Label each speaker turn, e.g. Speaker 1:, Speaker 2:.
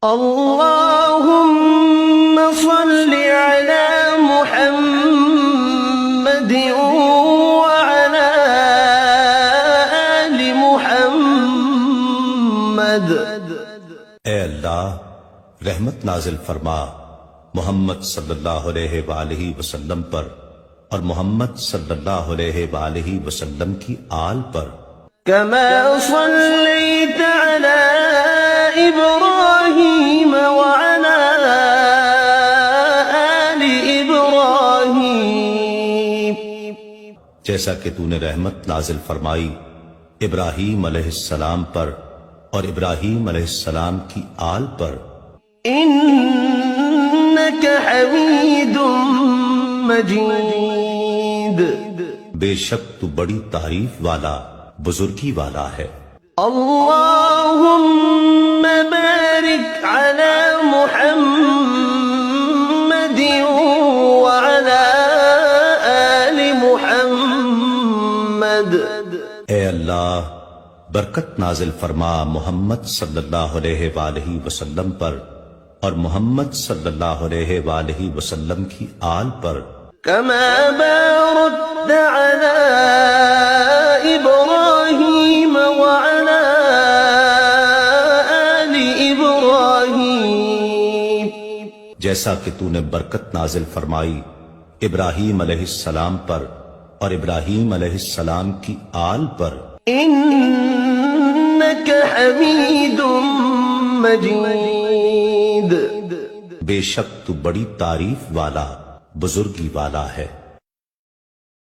Speaker 1: اللهم صل على محمد وعلى آل محمد۔
Speaker 2: اے اللہ رحمت نازل فرما محمد صلی اللہ علیہ وآلہ وسلم پر اور محمد صلی اللہ علیہ وآلہ وسلم کی آل پر۔
Speaker 1: كما صليت على إبراهيم وعلى آل إبراهيم،
Speaker 2: جیسا کہ تو نے رحمت نازل فرمائی ابراہیم علیہ السلام پر اور ابراہیم علیہ السلام کی آل پر۔
Speaker 1: إنك حميد مجيد،
Speaker 2: بے شک تو بڑی تعریف والا بزرگی والا ہے۔
Speaker 1: اللهم بارك على محمد وعلى آل محمد۔
Speaker 2: اے اللہ برکت نازل فرما محمد صلی اللہ علیہ وآلہ وسلم پر اور محمد صلی اللہ علیہ وآلہ وسلم کی آل پر۔
Speaker 1: كما باركت على إبراهيم وعلى آل إبراهيم،
Speaker 2: جیسا کہ تو نے برکت نازل فرمائی ابراہیم علیہ السلام پر اور ابراہیم علیہ السلام کی آل پر۔
Speaker 1: إنك حميد مجيد،
Speaker 2: بے شک تو بڑی تعریف والا بزرگی والا ہے۔